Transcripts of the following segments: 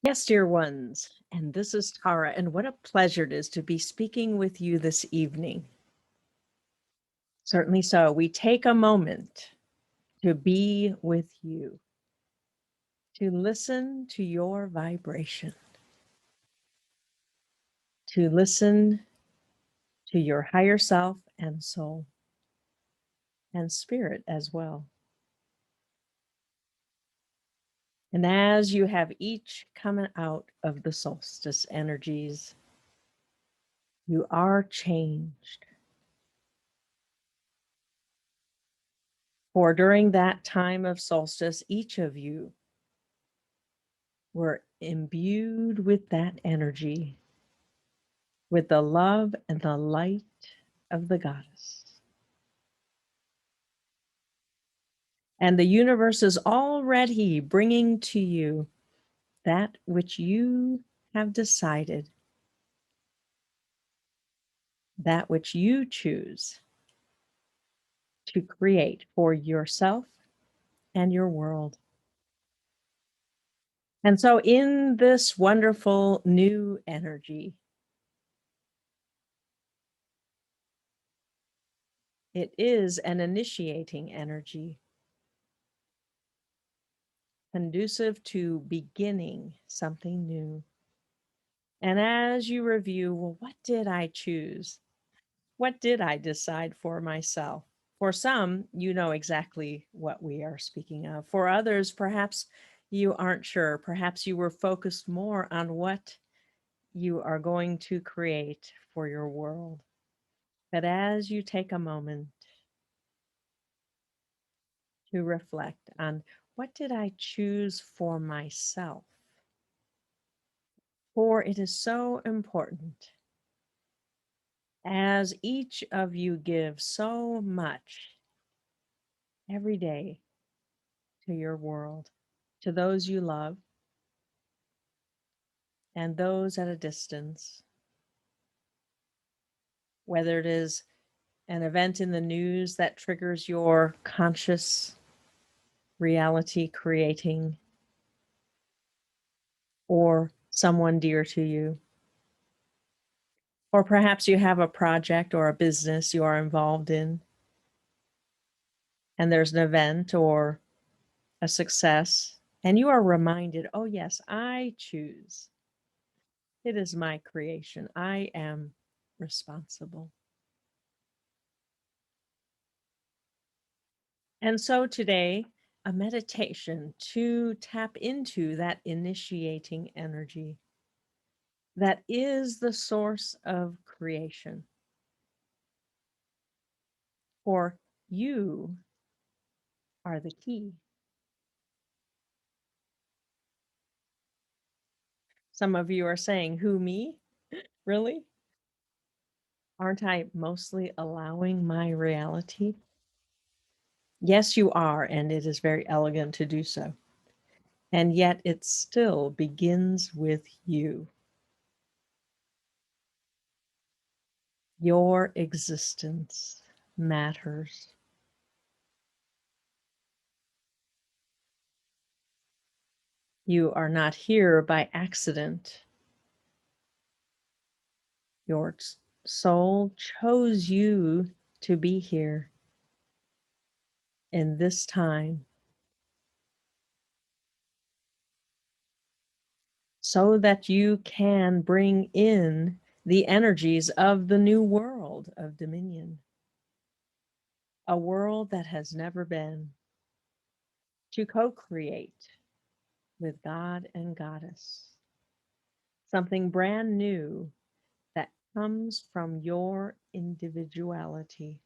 Yes, dear ones, and this is Tara, and what a pleasure it is to be speaking with you this evening. Certainly so. We take a moment to be with you, to listen to your vibration, to listen to your higher self and soul and spirit as well. And as you have each come out of the solstice energies, you are changed. For during that time of solstice, each of you were imbued with that energy, with the love and the light of the goddess. And the universe is already bringing to you that which you have decided, that which you choose to create for yourself and your world. And so, in this wonderful new energy, it is an initiating energy, conducive to beginning something new. And as you review, well, what did I choose? What did I decide for myself? For some, you know exactly what we are speaking of. For others, perhaps you aren't sure. Perhaps you were focused more on what you are going to create for your world. But as you take a moment to reflect on what did I choose for myself? For it is so important, as each of you gives so much every day to your world, to those you love and those at a distance, whether it is an event in the news that triggers your conscious reality creating, or someone dear to you. Or perhaps you have a project or a business you are involved in, and there's an event or a success, and you are reminded, oh, yes, I choose. It is my creation. I am responsible. And so today, a meditation to tap into that initiating energy that is the source of creation. For you are the key. Some of you are saying, who, me? Really? Aren't I mostly allowing my reality? Yes, you are, and it is very elegant to do so. And yet it still begins with you. Your existence matters. You are not here by accident. Your soul chose you to be here in this time so that you can bring in the energies of the new world of dominion, a world that has never been, to co-create with God and Goddess, something brand new that comes from your individuality.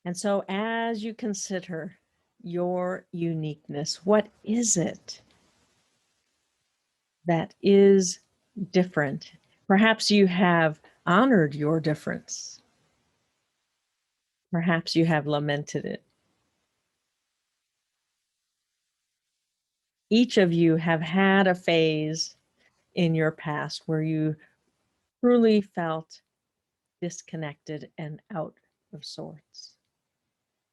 And so, as you consider your uniqueness, what is it that is different? Perhaps you have honored your difference. Perhaps you have lamented it. Each of you have had a phase in your past where you truly felt disconnected and out of sorts.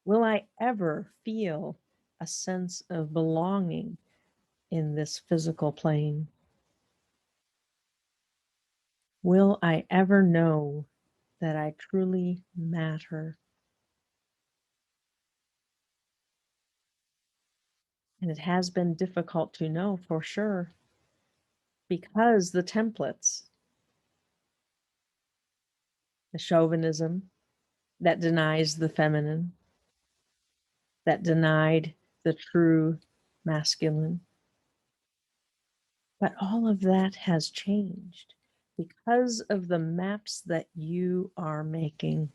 Will I ever feel a sense of belonging in this physical plane? Will I ever know that I truly matter? And it has been difficult to know for sure because the templates, the chauvinism that denies the feminine, that denied the true masculine. But all of that has changed because of the maps that you are making.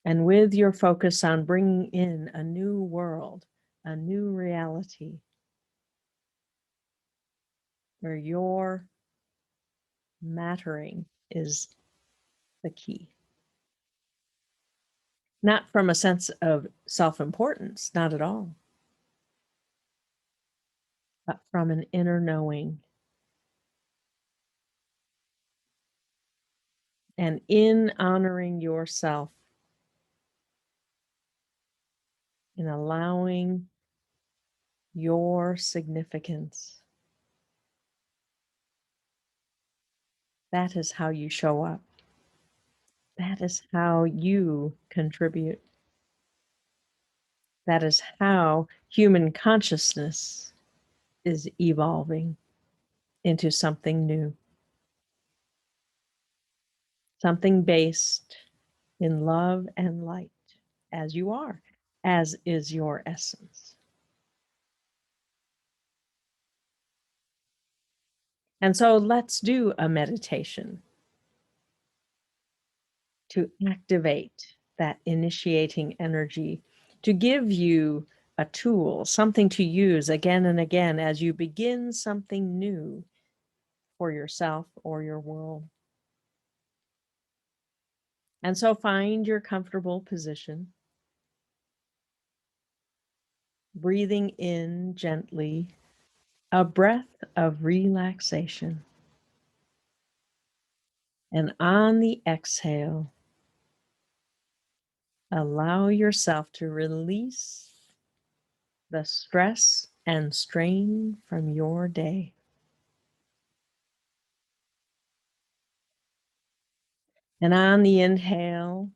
And with your focus on bringing in a new world, a new reality, where your mattering is the key. Not from a sense of self-importance, not at all, but from an inner knowing. And in honoring yourself, in allowing your significance, that is how you show up. That is how you contribute. That is how human consciousness is evolving into something new, something based in love and light, as you are, as is your essence. And so let's do a meditation to activate that initiating energy, to give you a tool, something to use again and again as you begin something new for yourself or your world. And so find your comfortable position, breathing in gently, a breath of relaxation. And on the exhale, allow yourself to release the stress and strain from your day. And on the inhale,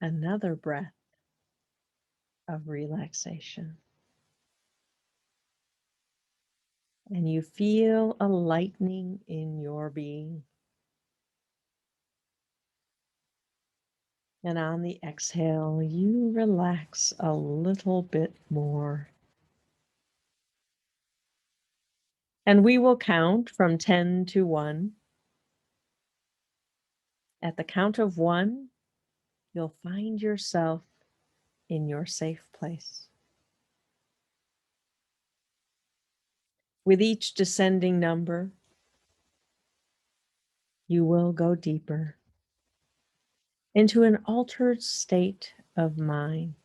another breath of relaxation. And you feel a lightening in your being. And on the exhale, you relax a little bit more. And we will count from 10 to 1. At the count of 1, you'll find yourself in your safe place. With each descending number, you will go deeper into an altered state of mind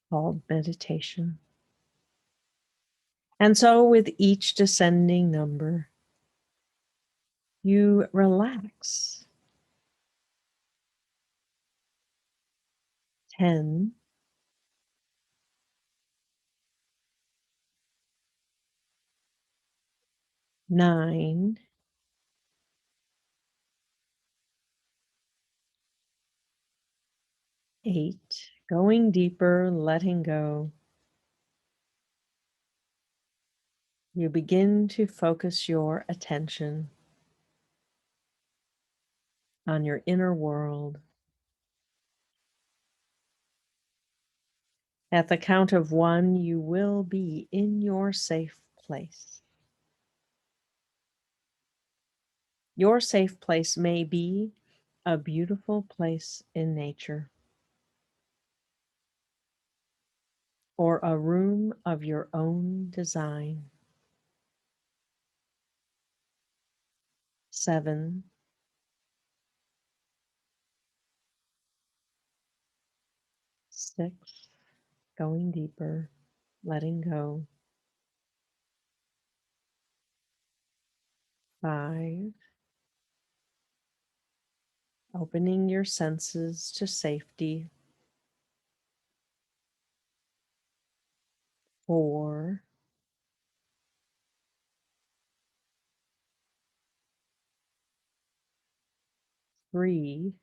called meditation. And so with each descending number, you relax. 10, 9, 8, going deeper, letting go. You begin to focus your attention on your inner world. At the count of 1, you will be in your safe place. Your safe place may be a beautiful place in nature, or a room of your own design. 7, 6, going deeper, letting go. 5, opening your senses to safety. 4, 3,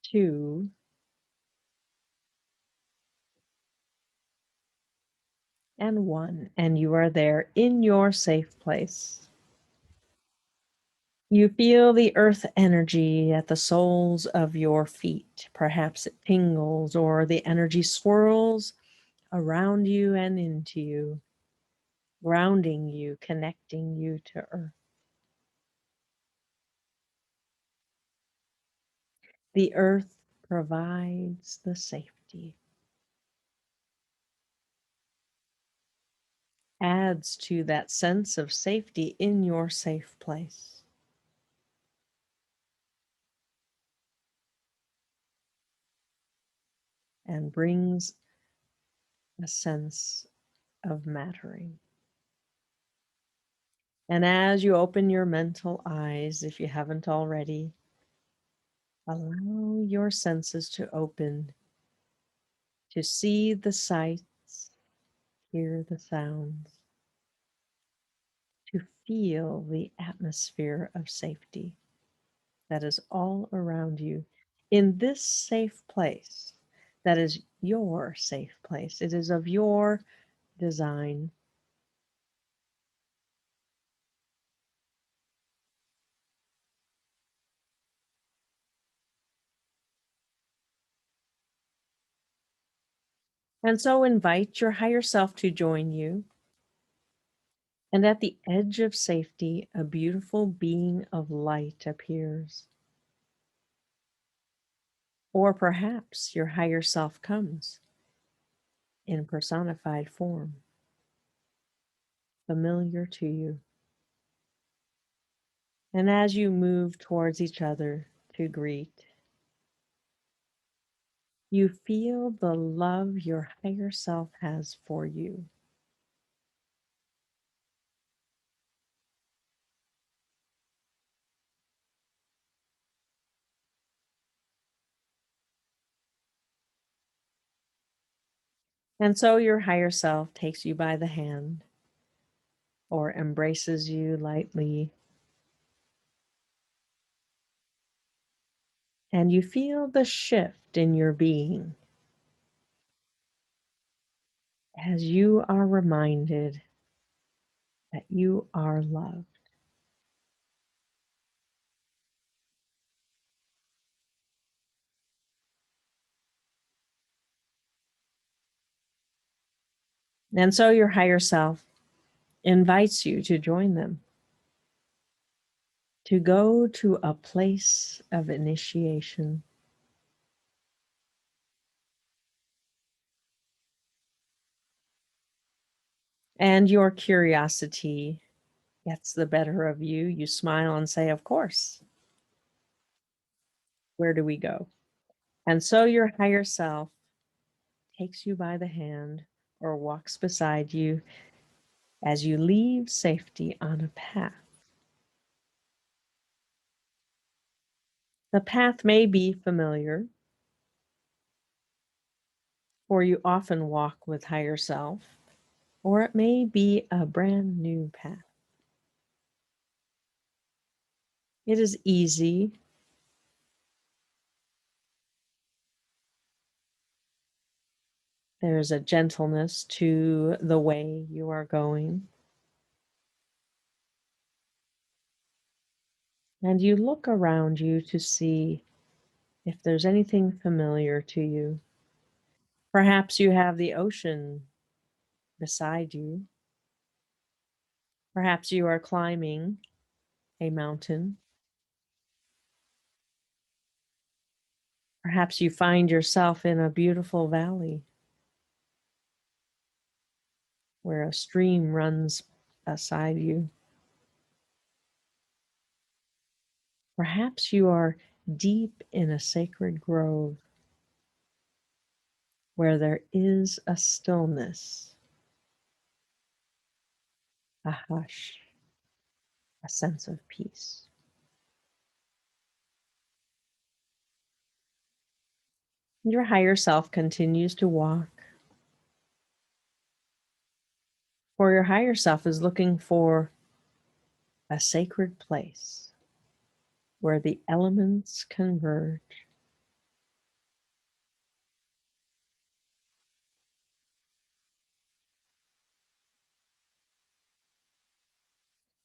2, and 1. And you are there in your safe place. You feel the earth energy at the soles of your feet. Perhaps it tingles or the energy swirls around you and into you, grounding you, connecting you to earth. The earth provides the safety, adds to that sense of safety in your safe place, and brings a sense of mattering. And as you open your mental eyes, if you haven't already, allow your senses to open to see the sights, hear the sounds, to feel the atmosphere of safety that is all around you in this safe place that is your safe place. It is of your design. And so invite your higher self to join you. And at the edge of safety, a beautiful being of light appears. Or perhaps your higher self comes in personified form, familiar to you. And as you move towards each other to greet, you feel the love your higher self has for you. And so your higher self takes you by the hand or embraces you lightly, and you feel the shift in your being as you are reminded that you are loved. And so your higher self invites you to join them, to go to a place of initiation. And your curiosity gets the better of you. You smile and say, "Of course, where do we go?" And so your higher self takes you by the hand or walks beside you as you leave safety on a path. The path may be familiar, for you often walk with higher self, or it may be a brand new path. It is easy. There's a gentleness to the way you are going. And you look around you to see if there's anything familiar to you. Perhaps you have the ocean beside you. Perhaps you are climbing a mountain. Perhaps you find yourself in a beautiful valley where a stream runs beside you. Perhaps you are deep in a sacred grove where there is a stillness a hush, a sense of peace. Your higher self continues to walk, for your higher self is looking for a sacred place where the elements converge.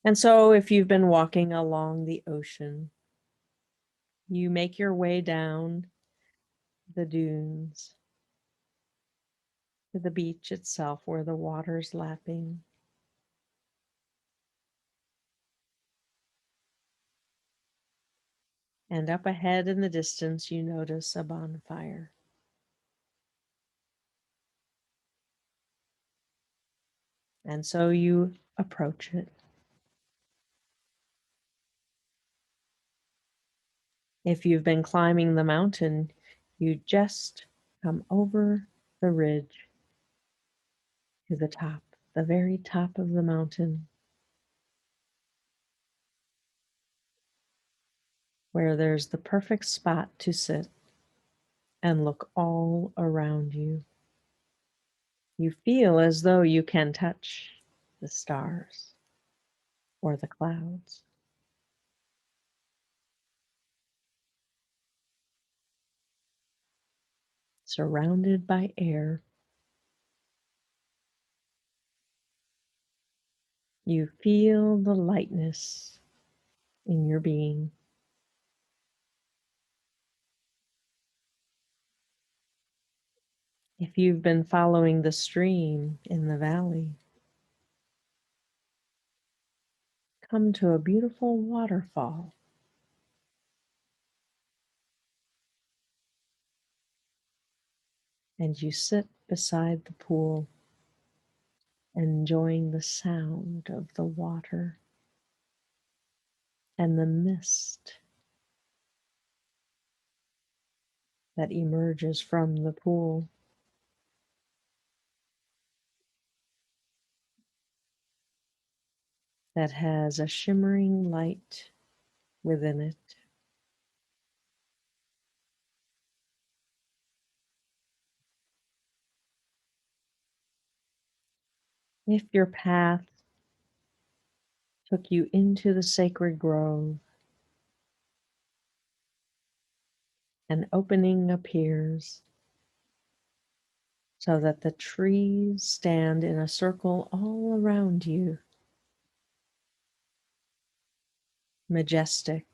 And so, if you've been walking along the ocean, you make your way down the dunes to the beach itself where the water's lapping. And up ahead in the distance, you notice a bonfire. And so you approach it. If you've been climbing the mountain, you just come over the ridge to the top, the very top of the mountain, where there's the perfect spot to sit and look all around you. You feel as though you can touch the stars or the clouds. Surrounded by air, you feel the lightness in your being. If you've been following the stream in the valley, come to a beautiful waterfall. And you sit beside the pool, enjoying the sound of the water and the mist that emerges from the pool. That has a shimmering light within it. If your path took you into the sacred grove, an opening appears so that the trees stand in a circle all around you, majestic.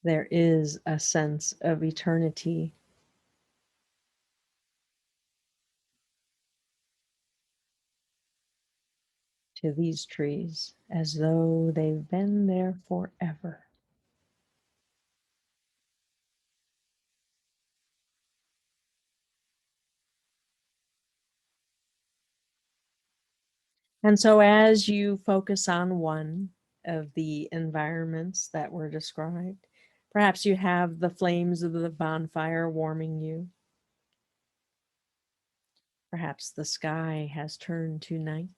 There is a sense of eternity to these trees, as though they've been there forever. And so, as you focus on one of the environments that were described, perhaps you have the flames of the bonfire warming you. Perhaps the sky has turned to night.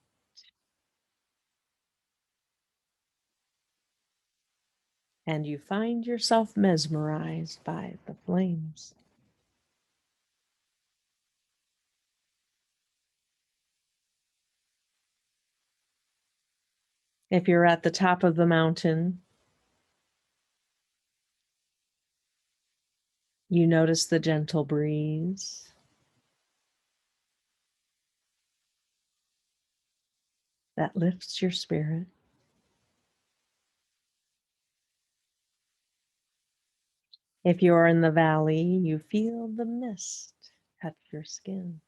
And you find yourself mesmerized by the flames. If you're at the top of the mountain, you notice the gentle breeze that lifts your spirit. If you're in the valley, you feel the mist touch your skin.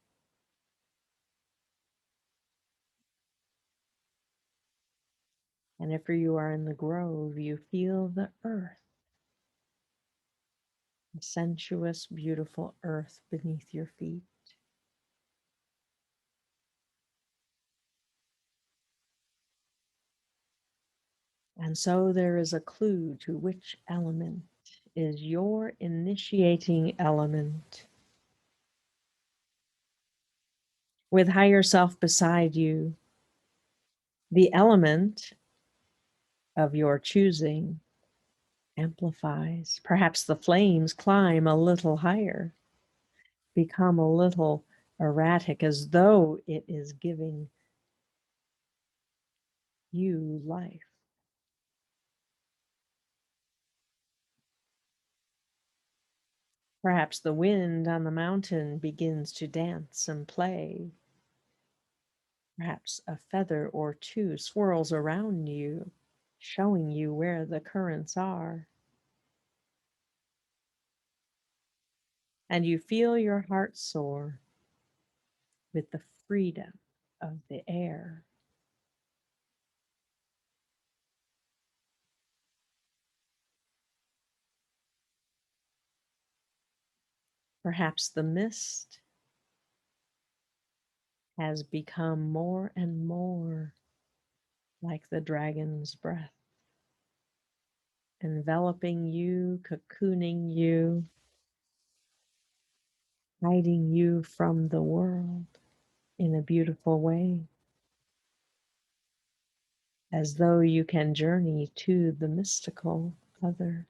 And if you are in the grove, you feel the earth, the sensuous, beautiful earth beneath your feet. And so there is a clue to which element is your initiating element. With higher self beside you, the element of your choosing amplifies. Perhaps the flames climb a little higher, become a little erratic, as though it is giving you life. Perhaps the wind on the mountain begins to dance and play. Perhaps a feather or two swirls around you, showing you where the currents are. And you feel your heart soar with the freedom of the air. Perhaps the mist has become more and more like the dragon's breath, enveloping you, cocooning you, hiding you from the world in a beautiful way, as though you can journey to the mystical other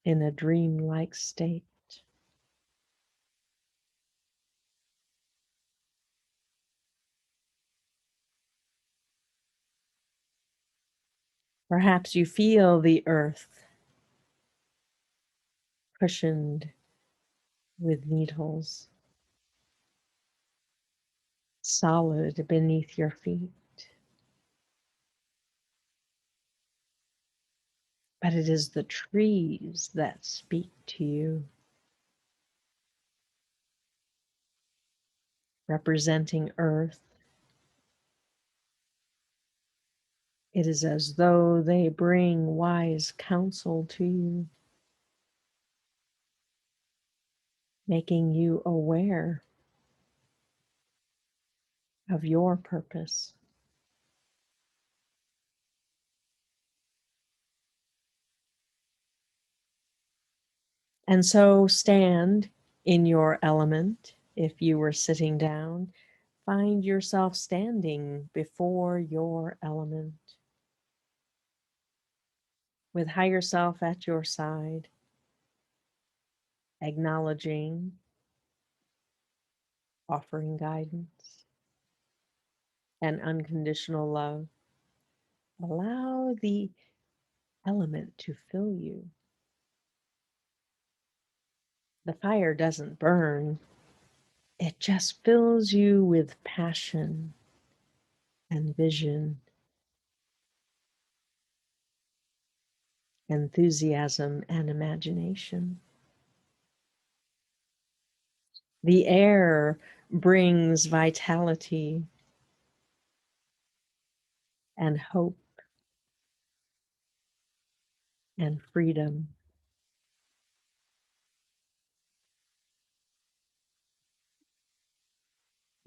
in a dreamlike state. Perhaps you feel the earth cushioned with needles, solid beneath your feet. But it is the trees that speak to you, representing earth. It is as though they bring wise counsel to you, making you aware of your purpose. And so stand in your element. If you were sitting down, find yourself standing before your element with higher self at your side, acknowledging, offering guidance and unconditional love. Allow the element to fill you. The fire doesn't burn, it just fills you with passion and vision, enthusiasm and imagination. The air brings vitality and hope and freedom.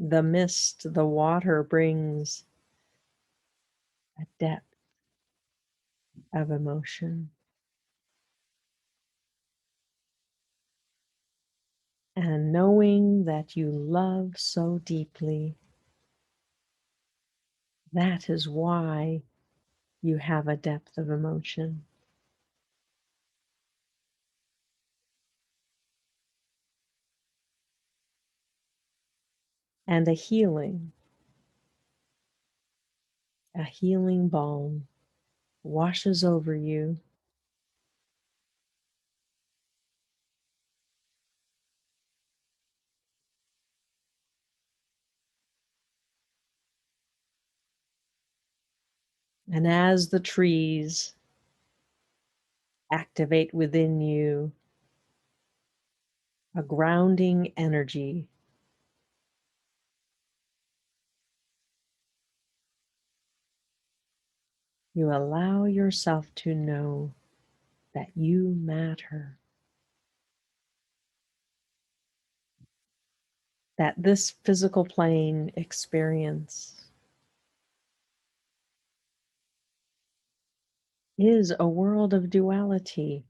The mist, the water brings a depth of emotion. And knowing that you love so deeply, that is why you have a depth of emotion and a healing balm washes over you. And as the trees activate within you a grounding energy, you allow yourself to know that you matter, that this physical plane experience is a world of duality.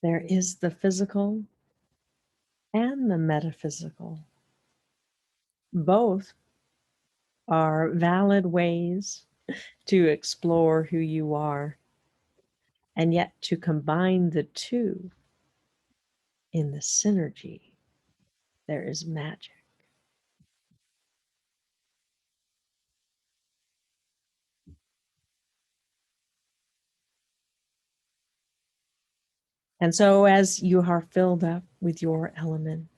There is the physical and the metaphysical. Both are valid ways to explore who you are, and yet to combine the two in the synergy, there is magic. And so, as you are filled up with your element,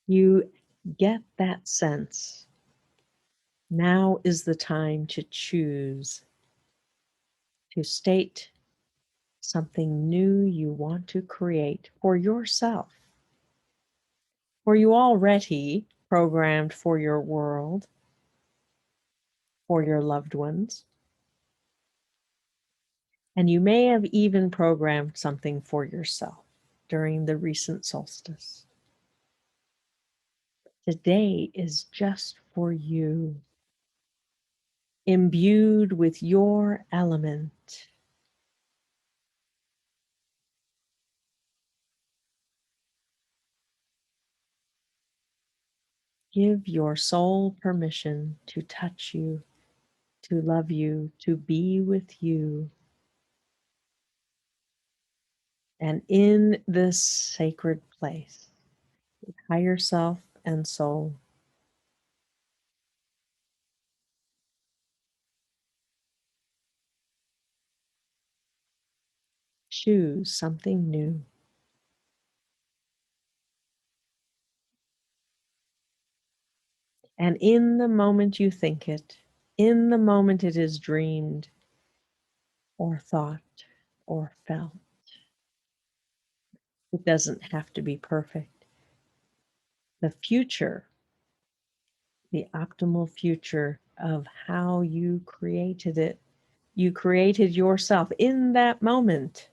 you get that sense. Now is the time to choose, to state something new you want to create for yourself. For you already programmed for your world, for your loved ones, and you may have even programmed something for yourself during the recent solstice. Today is just for you, imbued with your element. Give your soul permission to touch you, to love you, to be with you. And in this sacred place, higher self and soul, choose something new. And in the moment you think it, in the moment it is dreamed or thought or felt, it doesn't have to be perfect. The future, the optimal future of how you created it, you created yourself in that moment,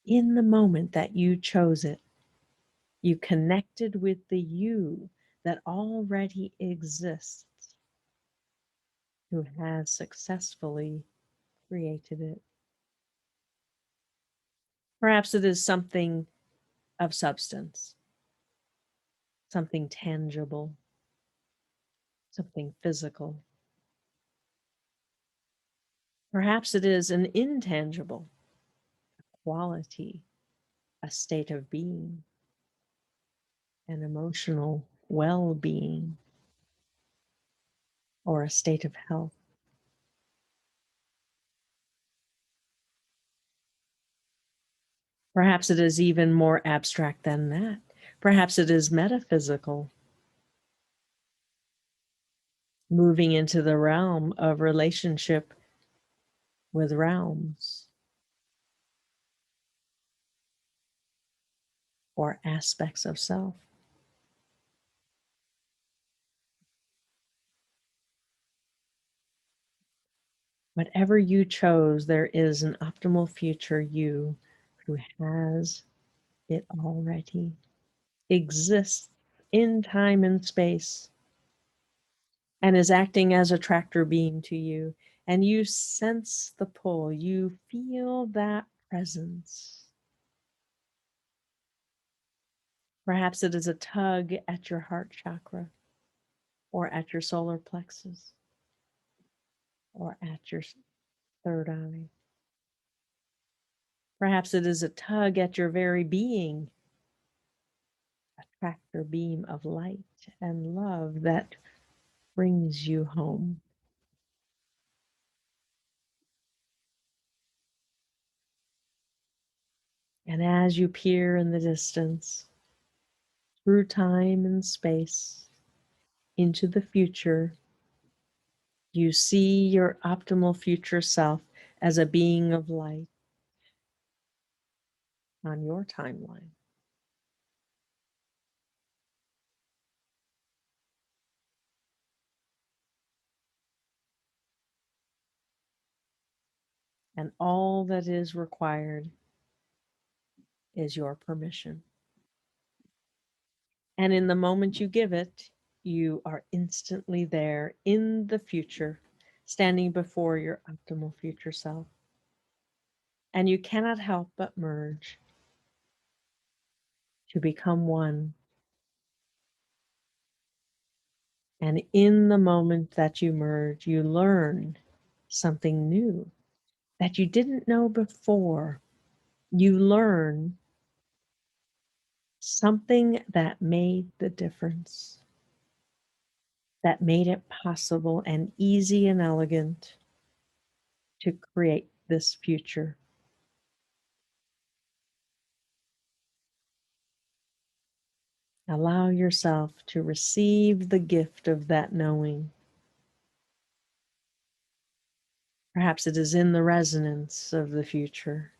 in the moment that you chose it. You connected with the you that already exists, who has successfully created it. Perhaps it is something of substance, something tangible, something physical. Perhaps it is an intangible quality, a state of being, an emotional well being, or a state of health. Perhaps it is even more abstract than that. Perhaps it is metaphysical, moving into the realm of relationship with realms or aspects of self. Whatever you chose, there is an optimal future you who has it already, exists in time and space, and is acting as a tractor beam to you. And you sense the pull, you feel that presence. Perhaps it is a tug at your heart chakra, or at your solar plexus, or at your third eye. Perhaps it is a tug at your very being, a tractor beam of light and love that brings you home. And as you peer in the distance, through time and space, into the future, you see your optimal future self as a being of light on your timeline. And all that is required is your permission. And in the moment you give it, you are instantly there in the future, standing before your optimal future self. And you cannot help but merge. to become one. And in the moment that you merge, you learn something new that you didn't know before. You learn something that made the difference, that made it possible and easy and elegant to create this future. Allow yourself to receive the gift of that knowing. Perhaps it is in the resonance of the future.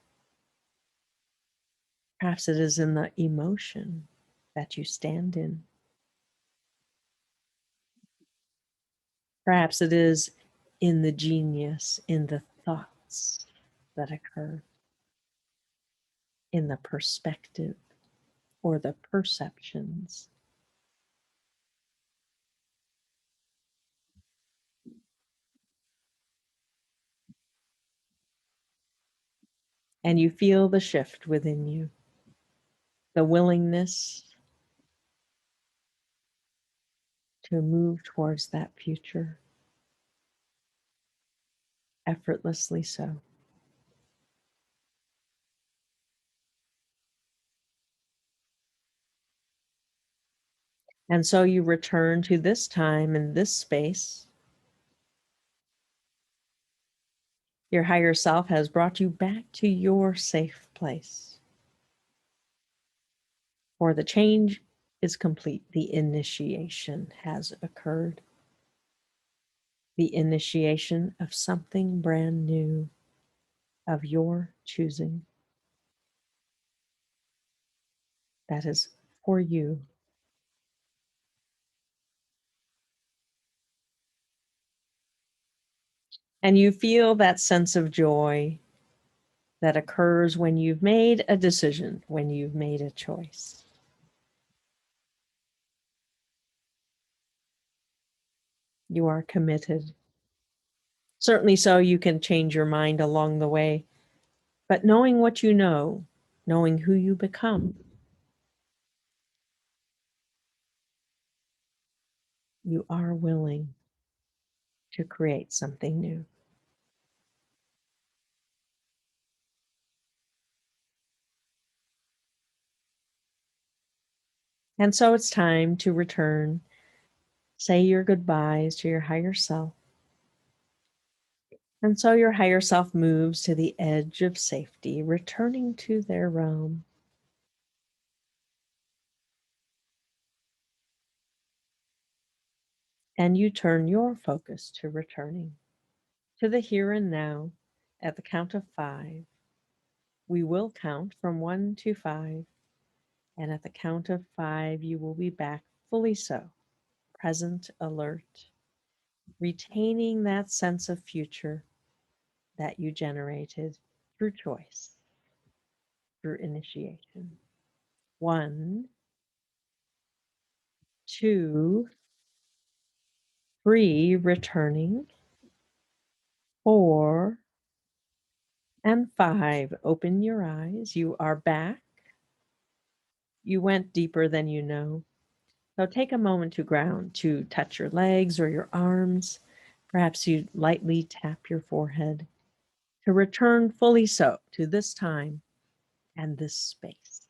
Perhaps it is in the emotion that you stand in. Perhaps it is in the genius, in the thoughts that occur, in the perspective or the perceptions. And you feel the shift within you, the willingness to move towards that future, effortlessly so. And so you return to this time and this space. Your higher self has brought you back to your safe place. For the change is complete. The initiation has occurred. The initiation of something brand new of your choosing that is for you. And you feel that sense of joy that occurs when you've made a decision, when you've made a choice. You are committed. Certainly so, you can change your mind along the way, but knowing what you know, knowing who you become, you are willing to create something new. And so it's time to return, say your goodbyes to your higher self. And so your higher self moves to the edge of safety, returning to their realm. And you turn your focus to returning to the here and now at the count of 5. We will count from 1 to 5. And at the count of 5, you will be back fully so, present, alert, retaining that sense of future that you generated through choice, through initiation. 1, 2, 3, returning. 4 and 5. Open your eyes. You are back. You went deeper than you know. So take a moment to ground, to touch your legs or your arms. Perhaps you lightly tap your forehead to return fully so to this time and this space.